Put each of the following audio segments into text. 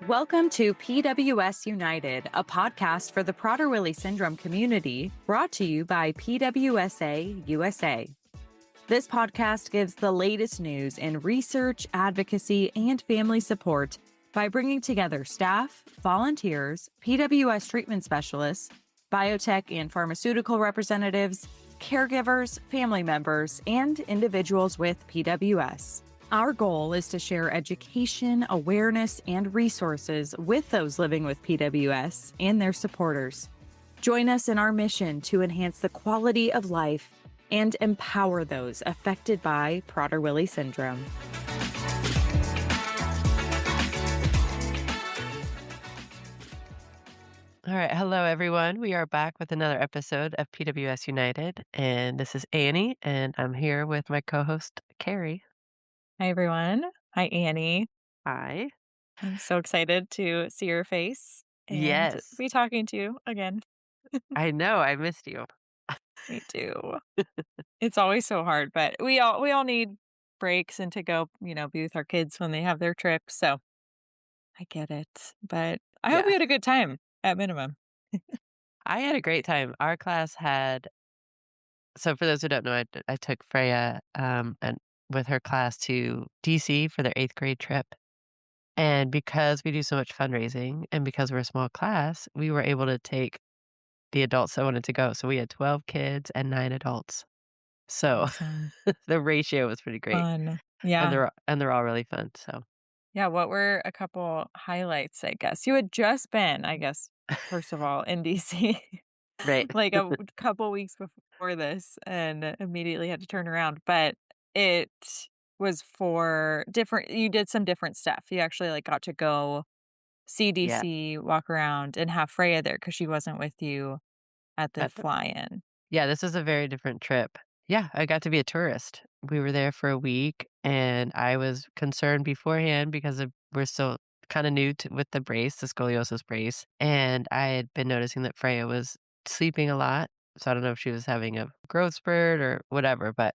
Welcome to PWS United, a podcast for the Prader-Willi syndrome community, brought to you by PWSA USA. This podcast gives the latest news in research, advocacy, and family support by bringing together staff, volunteers, PWS treatment specialists, biotech and pharmaceutical representatives, caregivers, family members, and individuals with PWS. Our goal is to share education, awareness, and resources with those living with PWS and their supporters. Join us in our mission to enhance the quality of life and empower those affected by Prader-Willi syndrome. All right. Hello, everyone. We are back with another episode of PWS United. And this is Annie, and I'm here with my co-host, Carrie. Hi, everyone. Hi, Annie. Hi. I'm so excited to see your face and Yes. be talking to you again. I know. I missed you. Me too. It's always so hard, but we all need breaks and to go, be with our kids when they have their trips. So I get it. But I hope you Yeah. had a good time at minimum. I had a great time. Our class had, so for those who don't know, I took Freya and with her class to DC for their 8th grade trip. And because we do so much fundraising and because we're a small class, we were able to take the adults that wanted to go. So we had 12 kids and 9 adults. So Awesome. the ratio was pretty great, Fun. and Yeah. they're all really fun, so Yeah. What were a couple highlights, I guess? You had just been, I guess, first of all, in DC. right. Like a couple weeks before this and immediately had to turn around, but it was for different you did some different stuff. You actually, like, got to go see Yeah, DC, walk around, and have Freya there because she wasn't with you at the at the fly-in. yeah, this is a very different trip. Yeah, I got to be a tourist. We were there for a week, and I was concerned beforehand because we're still kinda new to with the brace, the scoliosis brace, and I had been noticing that Freya was sleeping a lot, so I don't know if she was having a growth spurt or whatever, but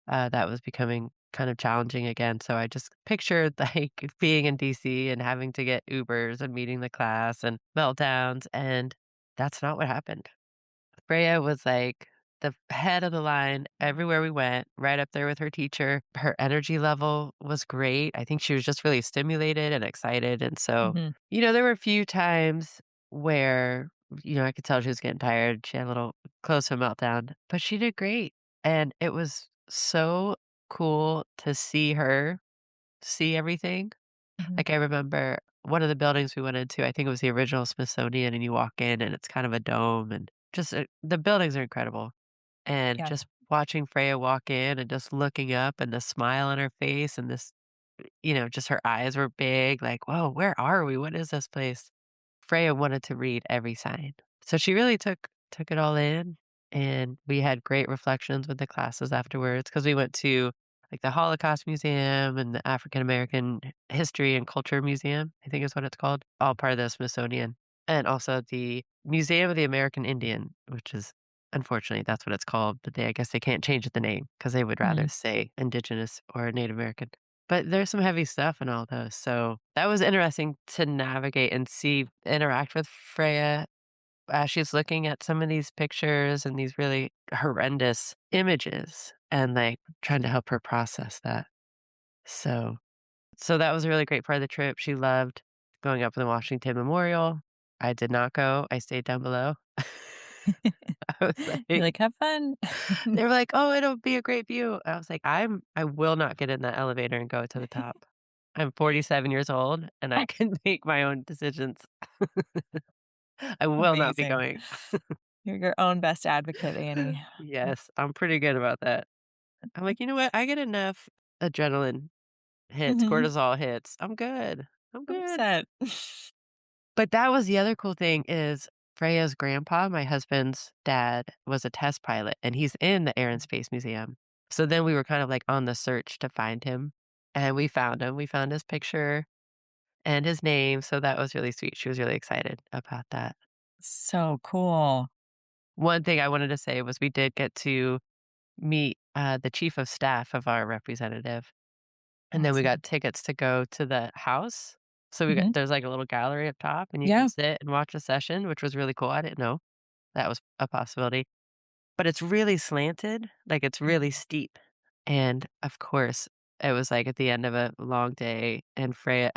that was becoming kind of challenging again. So I just pictured like being in DC and having to get Ubers and meeting the class and meltdowns. And that's not what happened. Freya was like the head of the line everywhere we went, right up there with her teacher. Her energy level was great. I think she was just really stimulated and excited. And so, Mhm. there were a few times where, I could tell she was getting tired. She had a little close to a meltdown, but she did great. And it was so cool to see her see everything. Mhm. Like, I remember one of the buildings we went into, I think it was the original Smithsonian, and you walk in and it's kind of a dome and just the buildings are incredible. And Yeah. just watching Freya walk in and just looking up and the smile on her face and this, just her eyes were big, like, whoa, where are we? What is this place? Freya wanted to read every sign. So she really took it all in, and we had great reflections with the classes afterwards because we went to, like, the Holocaust Museum and the African American History and Culture Museum, I think is what it's called, all part of the Smithsonian, and also the Museum of the American Indian, which is unfortunately, that's what it's called, but I guess they can't change the name because they would rather Mhm. say Indigenous or Native American. But there's some heavy stuff in all those, so that was interesting to navigate and interact with Freya as she's looking at some of these pictures and these really horrendous images and, like, trying to help her process that. So so that was a really great part of the trip. She loved going up to the Washington Memorial. I did not go, I stayed down below. I was You're like like, "Have fun." they were like, "Oh, it'll be a great view." I was like, I will not get in that elevator and go to the top. I'm 47 years old, and I can make my own decisions. I will not be Amazing. going. You're your own best advocate, Annie. Yes, I'm pretty good about that. I'm like, "You know what? I get enough adrenaline hits, Mhm. cortisol hits. I'm good. I'm I'm good." set. But that was the other cool thing is Freya's grandpa, my husband's dad, was a test pilot, and he's in the Air and Space Museum. So then we were kind of, like, on the search to find him, and we found him. We found his picture and his name, so that was really sweet. She was really excited about that. So cool. One thing I wanted to say was we did get to meet, the chief of staff of our representative, and then we Awesome. got tickets to go to the house. So Mhm. there's like a little gallery up top and you can Yeah. sit and watch a session, which was really cool. I didn't know that was a possibility. But it's really slanted, like, it's really Mhm. steep, and, of course, it was, like, at the end of a long day, and Freya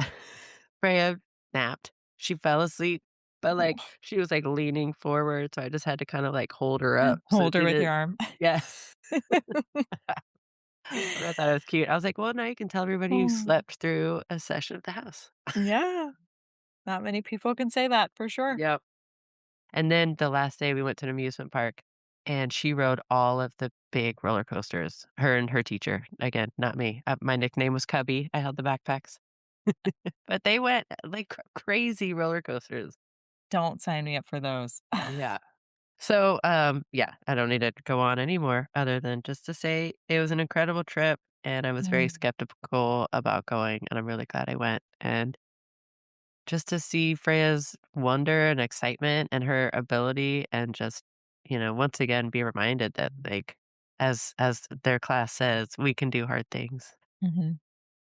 Freya napped. She fell asleep, but, like, Oh. she was, like, leaning forward, so I just had to kinda, like, hold her up so Hold her she with didn't. your arm. Yeah. But I thought it was cute. I was like, "Well, now you can tell everybody you Oh. slept through a session at the house." Yeah. Not many people can say that for sure. Yep. And then the last day we went to an amusement park, and she rode all of the big roller coasters, her and her teacher. Again, not me. My nickname was Cubby. I held the backpacks. But they went, like, crazy roller coasters. Don't sign me up for those. Yeah. So, yeah, I don't need to go on anymore other than just to say it was an incredible trip, and I was very Mm. skeptical about going, and I'm really glad I went, and just to see Freya's wonder and excitement and her ability and just, once again be reminded that, like, as their class says, we can do hard things. Mhm.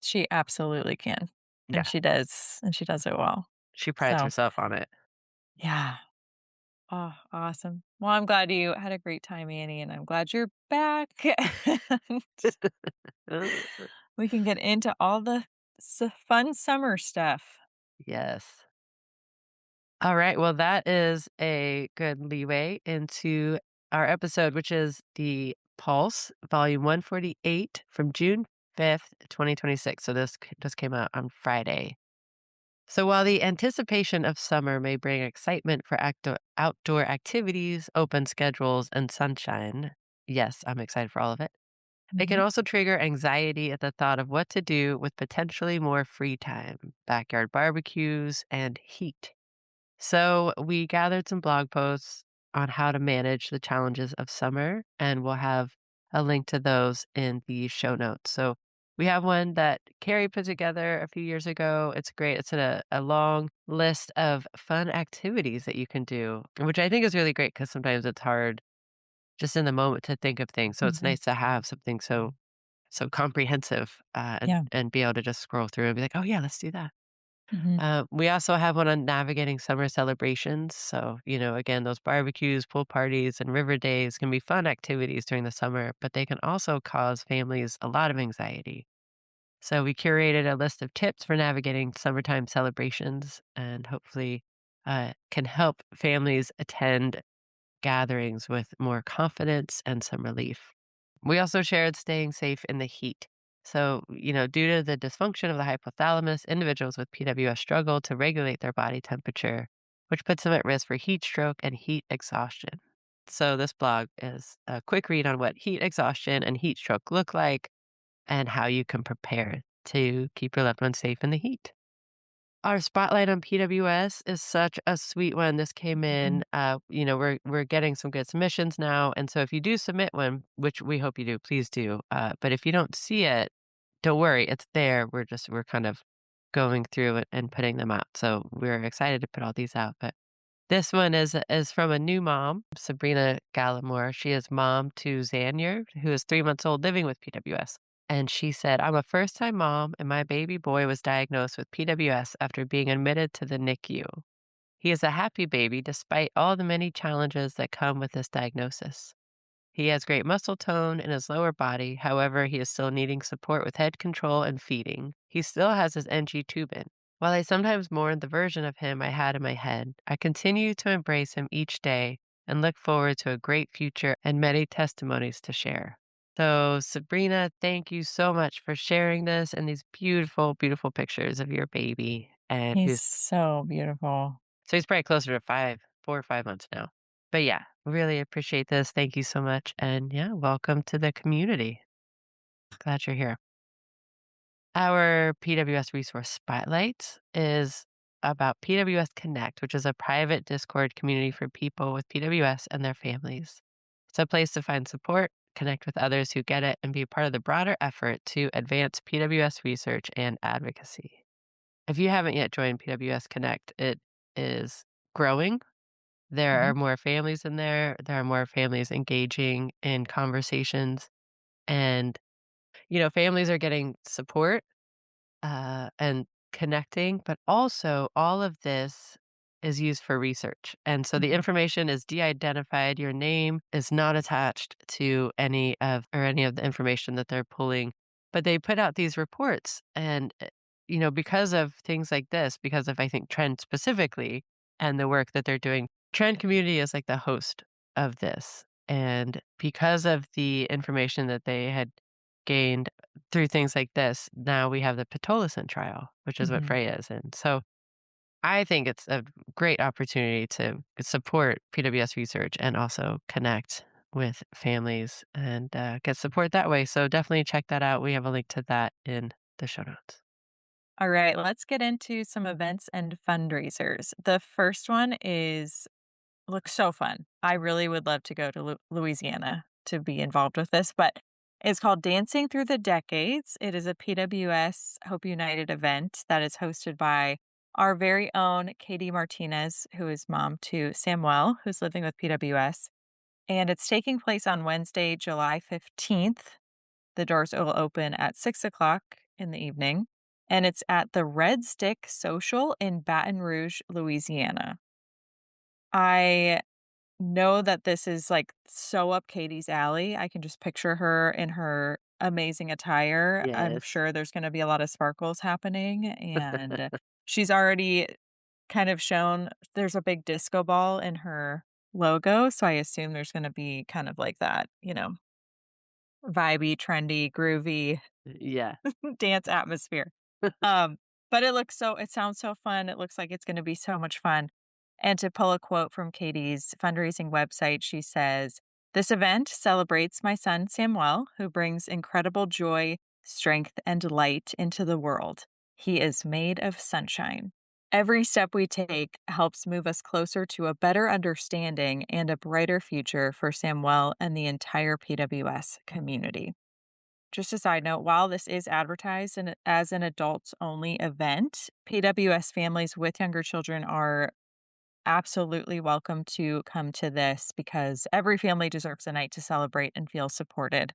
She absolutely can, Yeah, and she does it well. she prides So, herself on it. yeah. Oh, awesome. Well, I'm glad you had a great time, Annie, and I'm glad you're back. And we can get into all the fun summer stuff. Yes. Alright, well, that is a good leeway into our episode, which is the Pulse, volume 148 from June 5th, 2026. So this just came out on Friday. So while the anticipation of summer may bring excitement for outdoor activities, open schedules, and sunshine, yes, I'm excited for all of it. It can Mhm, also trigger anxiety at the thought of what to do with potentially more free time, backyard barbecues, and heat. So we gathered some blog posts on how to manage the challenges of summer, and we'll have a link to those in the show notes. So we have one that Carrie put together a few years ago. It's great. It's a long list of fun activities that you can do, which I think is really great because sometimes it's hard just in the moment to think of things. So it's mhm. nice to have something so comprehensive Yeah. and be able to just scroll through and be like, oh yeah, let's do that. Mhm, We also have one on navigating summer celebrations. So, again, those barbecues, pool parties, and river days can be fun activities during the summer, but they can also cause families a lot of anxiety. So, we curated a list of tips for navigating summertime celebrations and hopefully can help families attend gatherings with more confidence and some relief. We also shared staying safe in the heat. So, due to the dysfunction of the hypothalamus, individuals with PWS struggle to regulate their body temperature, which puts them at risk for heat stroke and heat exhaustion. So, this blog is a quick read on what heat exhaustion and heat stroke look like and how you can prepare to keep your loved ones safe in the heat. Our spotlight on PWS is such a sweet one. This came mhm. in, we're getting some good submissions now, and so if you do submit one, which we hope you do, please do. But if you don't see it, don't worry, it's there. We're kind of going through it and putting them out. So we're excited to put all these out. But this one is from a new mom, Sabrina Gallimore. She is mom to Xanier, who is 3 months old, living with PWS. And she said, I'm a first time mom, and my baby boy was diagnosed with PWS after being admitted to the NICU. He is a happy baby despite all the many challenges that come with this diagnosis. He has great muscle tone in his lower body, however, he is still needing support with head control and feeding. He still has his NG tube in. While I sometimes mourn the version of him I had in my head, I continue to embrace him each day and look forward to a great future and many testimonies to share. So, Sabrina, thank you so much for sharing this and these beautiful, beautiful pictures of your baby. And He's who's so beautiful. so he's probably closer to 4 or 5 months now. But yeah, really appreciate this. Thank you so much. And yeah, welcome to the community. Glad you're here. Our PWS resource spotlight is about PWS Connect, which is a private Discord community for people with PWS and their families. It's a place to find support, connect with others who get it, and be part of the broader effort to advance PWS research and advocacy. If you haven't yet joined PWS Connect, it is growing. There Mhm. are more families in there. There are more families engaging in conversations, and families are getting support and connecting, but also all of this is used for research. And so the Mhm. information is de-identified. Your name is not attached to any of the information that they're pulling. But they put out these reports and because of things like this, because of I think Trend specifically and the work that they're doing, Trend Community is like the host of this. And because of the information that they had gained through things like this, now we have the pitolisant trial, which is what Mhm. Freya is in. So I think it's a great opportunity to support PWS research and also connect with families and get support that way. So definitely check that out. We have a link to that in the show notes. All right, let's get into some events and fundraisers. The first one is looks so fun. I really would love to go to Louisiana to be involved with this, but it's called Dancing Through the Decades. It is a PWS Hope United event that is hosted by our very own Katie Martinez, who is mom to Samuel, who's living with PWS. And it's taking place on Wednesday, July 15th. The doors will open at 6 o'clock in the evening, and it's at the Red Stick Social in Baton Rouge, Louisiana. I know that this is, like, so up Katie's alley. I can just picture her in her amazing attire. I'm Yes. sure there's gonna be a lot of sparkles happening, and she's already kind of shown there's a big disco ball in her logo, so I assume there's gonna be kind of like that, vibey, trendy, groovy Yeah. dance atmosphere. Um, but it sounds so fun. It looks like it's gonna be so much fun. And to pull a quote from Katie's fundraising website, she says, "This event celebrates my son Samuel, who brings incredible joy, strength, and light into the world. He is made of sunshine. Every step we take helps move us closer to a better understanding and a brighter future for Samuel and the entire PWS community." Just a side note, while this is advertised as an adults only event, PWS families with younger children are absolutely welcome to come to this because every family deserves a night to celebrate and feel supported.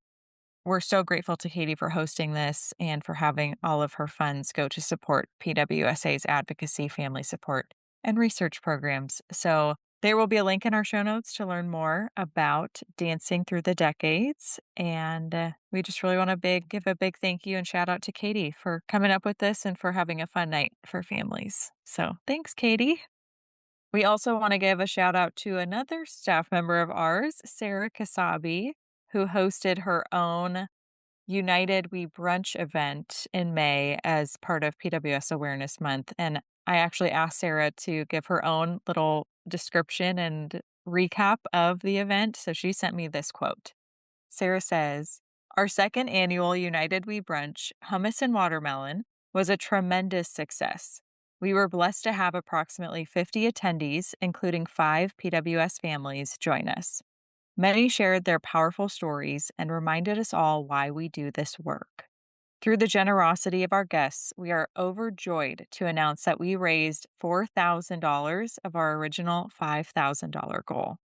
We're so grateful to Katie for hosting this and for having all of her funds go to support PWSA's advocacy, family support, and research programs. So there will be a link in our show notes to learn more about Dancing Through the Decades. And we just really want to give a big thank you and shout out to Katie for coming up with this and for having a fun night for families. So thanks, Katie. We also want to give a shout out to another staff member of ours, Sarah Kasabi, who hosted her own United We Brunch event in May as part of PWS Awareness Month. And I actually asked Sarah to give her own little description and recap of the event. So she sent me this quote. Sarah says, "Our second annual United We Brunch, Hummus and Watermelon, was a tremendous success. We were blessed to have approximately 50 attendees, including 5 PWS families, join us. Many shared their powerful stories and reminded us all why we do this work. Through the generosity of our guests, we are overjoyed to announce that we raised $4,000 of our original $5,000 goal.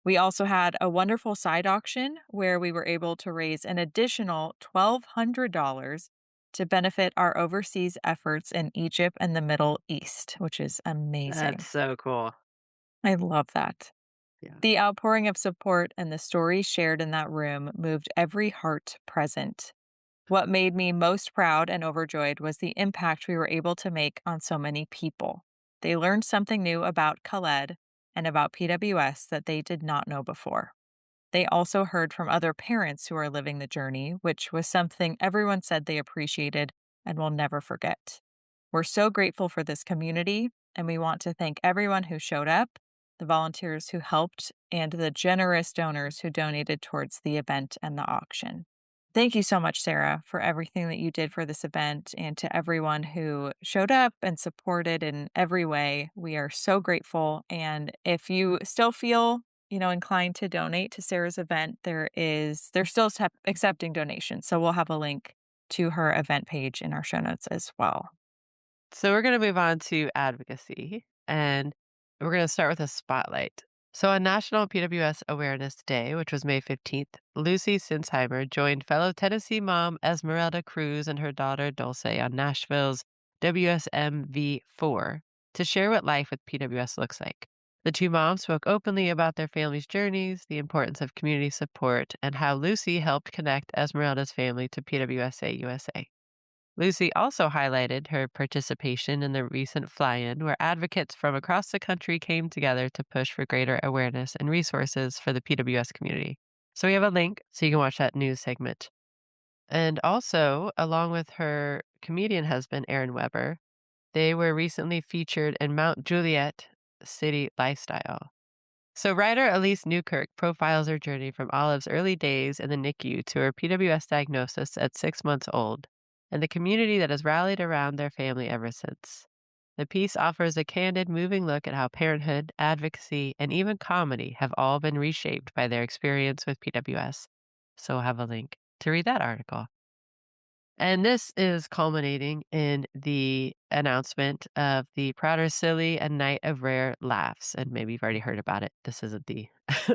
We also had a wonderful side auction where we were able to raise an additional $1,200 to benefit our overseas efforts in Egypt and the Middle East, which is That's amazing. so cool. I love that. Yeah. The outpouring of support and the stories shared in that room moved every heart present. What made me most proud and overjoyed was the impact we were able to make on so many people. They learned something new about Khaled and about PWS that they did not know before. They also heard from other parents who are living the journey, which was something everyone said they appreciated and will never forget. We're so grateful for this community, and we want to thank everyone who showed up, the volunteers who helped, and the generous donors who donated towards the event and the auction. Thank you so much, Sarah, for everything that you did for this event and to everyone who showed up and supported in every way. We are so grateful. And if you still feel, inclined to donate to Sarah's event, they're still accepting donations. So we'll have a link to her event page in our show notes as well. So we're going to move on to advocacy, and we're going to start with a spotlight. So on National PWS Awareness Day, which was May 15th, Lucy Sinsheimer joined fellow Tennessee mom Esmeralda Cruz and her daughter Dulce on Nashville's WSMV4 to share what life with PWS looks like. The two moms spoke openly about their family's journeys, the importance of community support, and how Lucy helped connect Esmeralda's family to PWSA USA. Lucy also highlighted her participation in the recent fly in, where advocates from across the country came together to push for greater awareness and resources for the PWS community. So we have a link so you can watch that news segment. And also, along with her comedian husband, Aaron Weber, they were recently featured in Mount Juliet City Lifestyle. So, writer Elise Newkirk profiles her journey from Olive's early days in the NICU to her PWS diagnosis at 6 months old, and the community that has rallied around their family ever since. The piece offers a candid, moving look at how parenthood, advocacy, and even comedy have all been reshaped by their experience with PWS. So, I'll have a link to read that article. And this is culminating in the announcement of the Prouder Silly and Night of Rare Laughs. And maybe you've already heard about it. This isn't the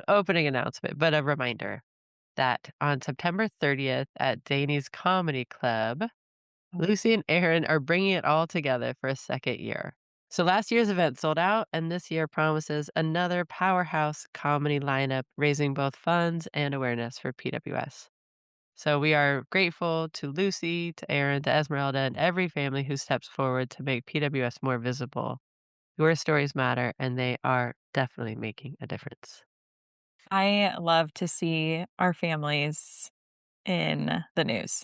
opening announcement, but a reminder that on September 30th at Danny's Comedy Club, Lucy and Aaron are bringing it all together for a second year. So last year's event sold out, and this year promises another powerhouse comedy lineup, raising both funds and awareness for PWS. So we are grateful to Lucy, to Aaron, to Esmeralda, and every family who steps forward to make PWS more visible. Your stories matter, and they are definitely making a difference. I love to see our families in the news,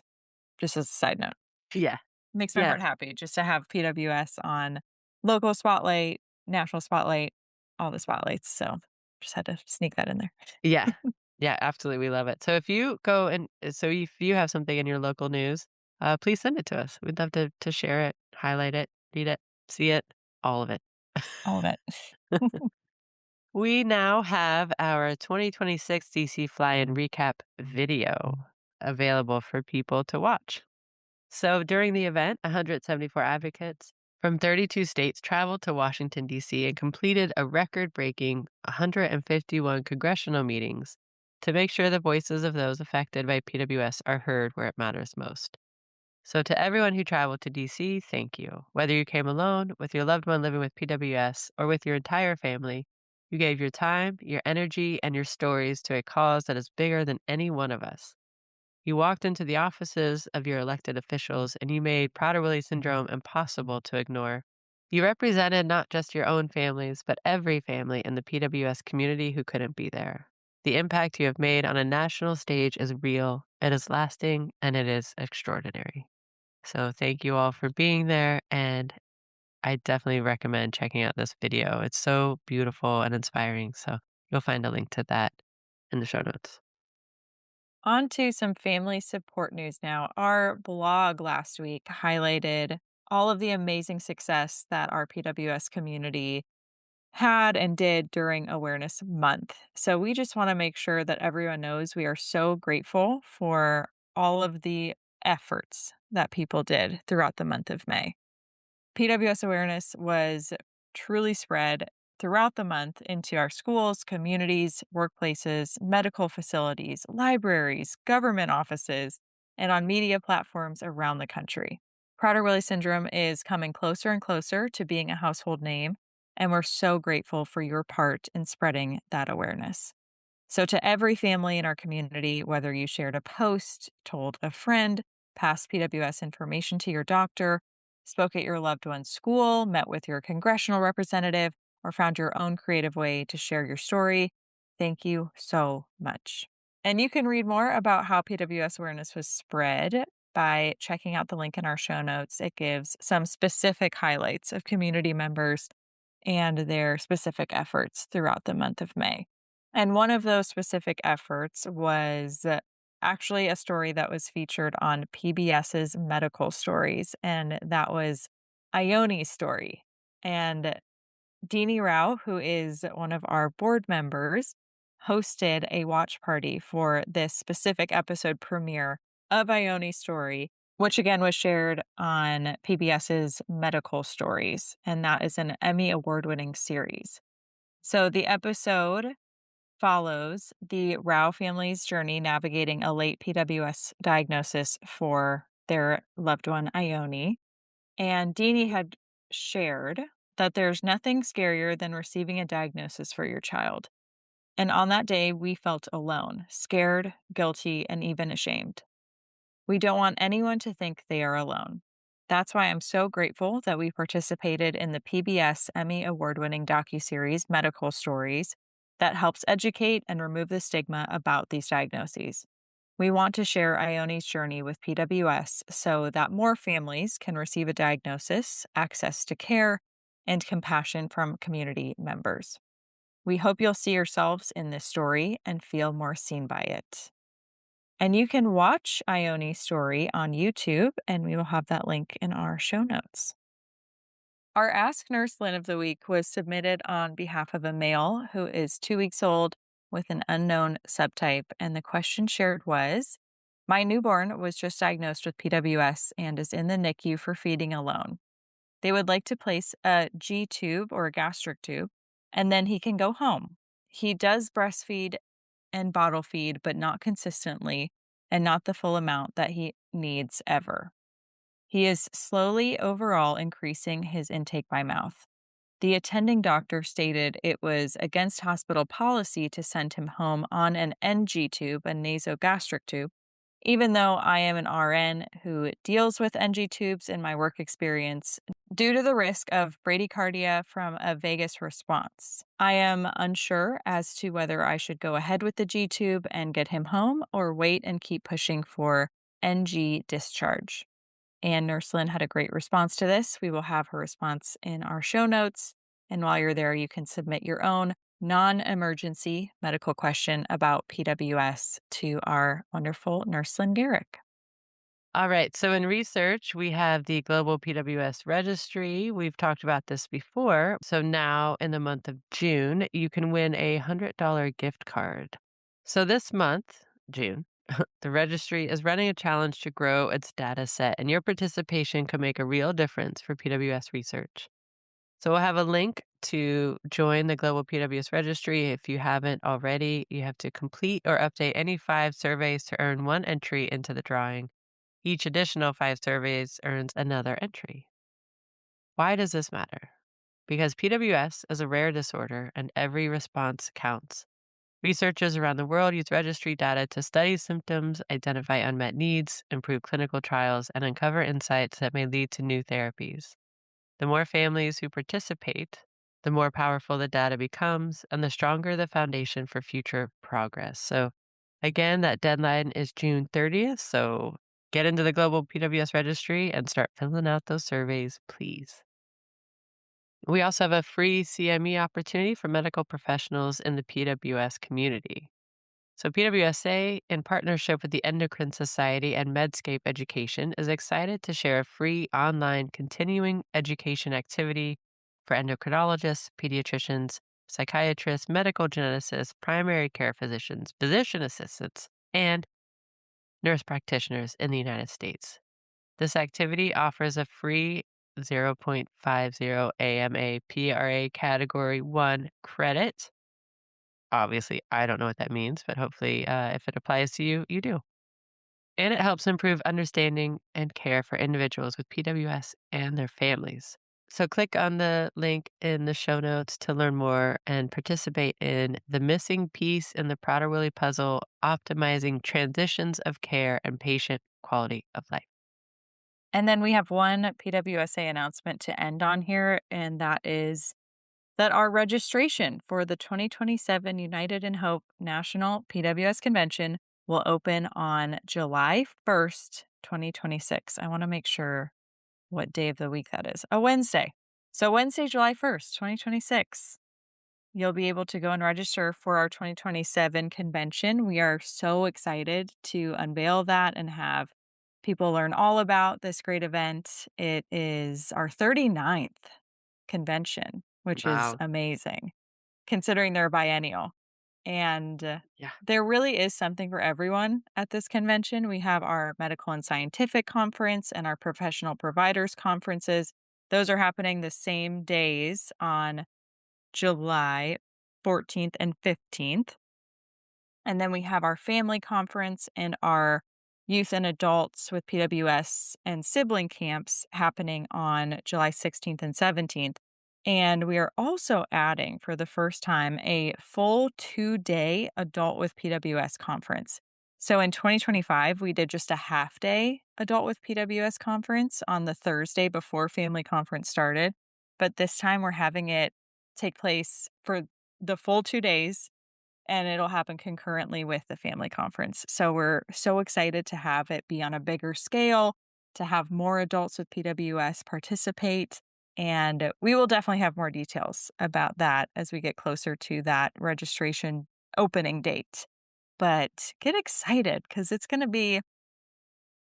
just as a side note. Yeah. Makes my Yeah. heart happy just to have PWS on local spotlight, national spotlight, all the spotlights. So just had to sneak that in there. Yeah. Yeah, absolutely. We love it. So if you go and so if you have something in your local news, please send it to us. We'd love to share it, highlight it, read it, see it, all of it. All of it. We now have our 2026 DC Fly-In recap video available for people to watch. So during the event, 174 advocates from 32 states traveled to Washington, D.C. and completed a record-breaking 151 congressional meetings to make sure the voices of those affected by PWS are heard where it matters most. So to everyone who traveled to DC, thank you. Whether you came alone, with your loved one living with PWS, or with your entire family, you gave your time, your energy, and your stories to a cause that is bigger than any one of us. You walked into the offices of your elected officials and you made Prader-Willi syndrome impossible to ignore. You represented not just your own families, but every family in the PWS community who couldn't be there. The impact you have made on a national stage is real, it is lasting, and it is extraordinary. So thank you all for being there, and I definitely recommend checking out this video. It's so beautiful and inspiring, so you'll find a link to that in the show notes. On to some family support news now. Our blog last week highlighted all of the amazing success that our PWS community had and did during Awareness Month. So we just want to make sure that everyone knows we are so grateful for all of the efforts that people did throughout the month of May. PWS awareness was truly spread throughout the month into our schools, communities, workplaces, medical facilities, libraries, government offices, and on media platforms around the country. Prader-Willi syndrome is coming closer and closer to being a household name, and we're so grateful for your part in spreading that awareness. So, to every family in our community, whether you shared a post, told a friend, passed PWS information to your doctor, spoke at your loved one's school, met with your congressional representative, or found your own creative way to share your story, thank you so much. And you can read more about how PWS awareness was spread by checking out the link in our show notes. It gives some specific highlights of community members and their specific efforts throughout the month of May. And one of those specific efforts was actually a story that was featured on PBS's Medical Stories, and that was Ione's story. And Deanie Rao, who is one of our board members, hosted a watch party for this specific episode premiere of Ione's story, which again was shared on PBS's Medical Stories, and that is an Emmy award winning series. So the episode follows the Rao family's journey navigating a late PWS diagnosis for their loved one, Ione. And Deanie had shared that there's nothing scarier than receiving a diagnosis for your child. And on that day, we felt alone, scared, guilty, and even ashamed. We don't want anyone to think they are alone. That's why I'm so grateful that we participated in the PBS Emmy award-winning docuseries Medical Stories that helps educate and remove the stigma about these diagnoses. We want to share Ione's journey with PWS so that more families can receive a diagnosis, access to care, and compassion from community members. We hope you'll see yourselves in this story and feel more seen by it. And you can watch Ione's story on YouTube, and we will have that link in our show notes. Our Ask Nurse Lynn of the Week was submitted on behalf of a male who is 2 weeks old with an unknown subtype. And the question shared was, my newborn was just diagnosed with PWS and is in the NICU for feeding alone. They would like to place a G tube or a gastric tube, and then he can go home. He does breastfeed and bottle feed, but not consistently and not the full amount that he needs ever. He is slowly overall increasing his intake by mouth. The attending doctor stated it was against hospital policy to send him home on an NG tube, a nasogastric tube, even though I am an RN who deals with NG tubes in my work experience due to the risk of bradycardia from a vagus response. I am unsure as to whether I should go ahead with the G tube and get him home or wait and keep pushing for NG discharge. And Nurse Lynn had a great response to this. We will have her response in our show notes. And while you're there, you can submit your own non emergency medical question about PWS to our wonderful Nurse Lynn Garrick. All right. So in research, we have the Global PWS Registry. We've talked about this before. So now in the month of June, you can win a $100 gift card. So this month, June, the registry is running a challenge to grow its data set, and your participation can make a real difference for PWS research. So we'll have a link to join the Global PWS Registry. If you haven't already, you have to complete or update any 5 surveys to earn 1 entry into the drawing. Each additional 5 surveys earns another entry. Why does this matter? Because PWS is a rare disorder and every response counts. Researchers around the world use registry data to study symptoms, identify unmet needs, improve clinical trials, and uncover insights that may lead to new therapies. The more families who participate, the more powerful the data becomes and the stronger the foundation for future progress. So, again, that deadline is June 30th. So, get into the Global PWS Registry and start filling out those surveys, please. We also have a free CME opportunity for medical professionals in the PWS community. So, PWSA, in partnership with the Endocrine Society and Medscape Education, is excited to share a free online continuing education activity for endocrinologists, pediatricians, psychiatrists, medical geneticists, primary care physicians, physician assistants, and nurse practitioners in the United States. This activity offers a free 0.50 AMA PRA Category 1 credit. Obviously, I don't know what that means, but hopefully, if it applies to you, you do. And it helps improve understanding and care for individuals with PWS and their families. So click on the link in the show notes to learn more and participate in the missing piece in the Prader-Willi puzzle, optimizing transitions of care and patient quality of life. And then we have one PWSA announcement to end on here, and that is that our registration for the 2027 United in Hope National PWS Convention will open on July 1st, 2026. I want to make sure what day of the week that is. A Wednesday. So Wednesday, July 1st, 2026. You'll be able to go and register for our 2027 convention. We are so excited to unveil that and have people learn all about this great event. It is our 39th convention, which is Wow. amazing considering they're biennial. And Yeah. there really is something for everyone at this convention. We have our medical and scientific conference and our professional providers conferences. Those are happening the same days on July 14th and 15th. And then we have our family conference and our youth and adults with PWS and sibling camps happening on July 16th and 17th. And we are also adding for the first time a full 2-day adult with PWS conference. So in 2025, we did just a half day adult with PWS conference on the Thursday before family conference started. But this time we're having it take place for the full 2 days, and it'll happen concurrently with the family conference. So we're so excited to have it be on a bigger scale, to have more adults with PWS participate. And we will definitely have more details about that as we get closer to that registration opening date. But get excited because it's going to be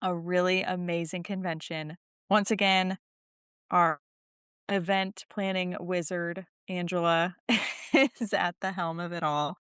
a really amazing convention. Once again, our event planning wizard, Angela, is at the helm of it all.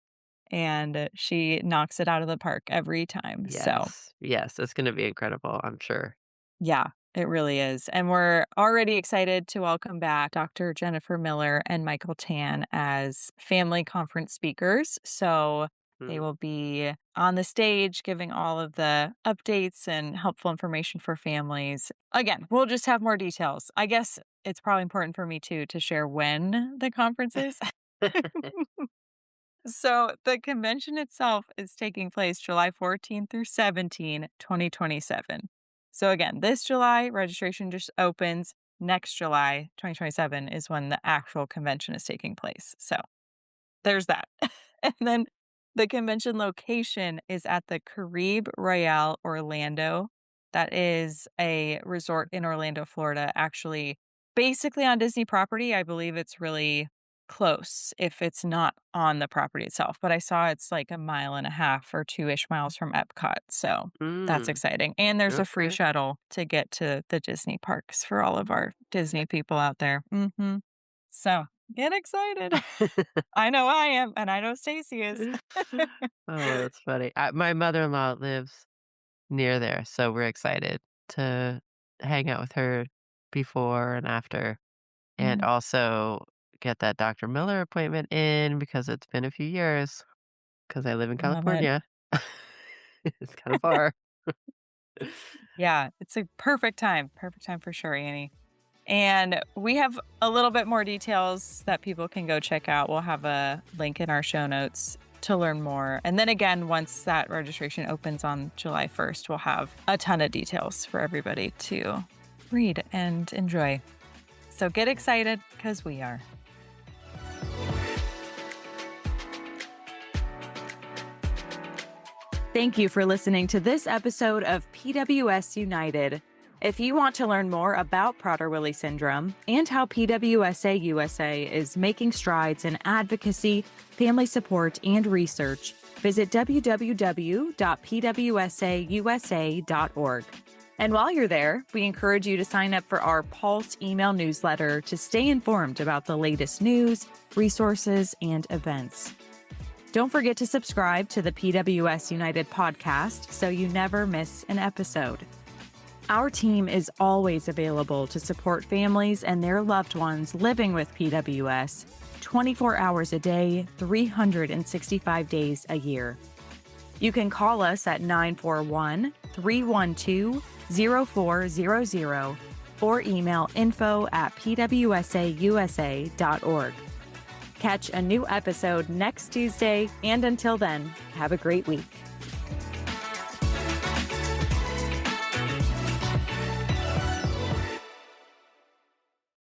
And she knocks it out of the park every time. So, Yes. Yes, it's gonna be incredible, I'm sure. yeah, it really is. And we're already excited to welcome back Dr. Jennifer Miller and Michael Tan as family conference speakers. So, they Mm. will be on the stage giving all of the updates and helpful information for families. Again, we'll just have more details. I guess it's probably important for me too to share when the conference is. So the convention itself is taking place July 14 through 17, 2027. So again, this July registration just opens. Next July, 2027 is when the actual convention is taking place. So there's that. And then the convention location is at the Caribe Royale Orlando. That is a resort in Orlando, Florida, actually basically on Disney property. I believe it's really close if it's not on the property itself. But I saw it's like a mile and a half or 2-ish miles from Epcot. So that's Mm, exciting. And there's a free okay. shuttle to get to the Disney parks for all of our Disney people out there. So get excited. I know I am, and I know Stacy is. Oh, that's funny. My mother-in-law lives near there, so we're excited to hang out with her before and after, and Mhm. also get that Dr. Miller appointment in because it's been a few years. Because I live in Love it. California. It's kinda far. Yeah, it's a perfect time for sure, Annie. And we have a little bit more details that people can go check out. We'll have a link in our show notes to learn more. And then again, once that registration opens on July 1st, we'll have a ton of details for everybody to read and enjoy. So get excited because we are. Thank you for listening to this episode of PWS United. If you want to learn more about Prader-Willi syndrome and how PWSA USA is making strides in advocacy, family support, and research, visit www.pwsausa.org. And while you're there, we encourage you to sign up for our Pulse email newsletter to stay informed about the latest news, resources, and events. Don't forget to subscribe to the PWS United podcast so you never miss an episode. Our team is always available to support families and their loved ones living with PWS 24 hours a day, 365 days a year. You can call us at 941-312-0400 or email info@pwsausa.org. Catch a new episode next Tuesday, and until then, have a great week.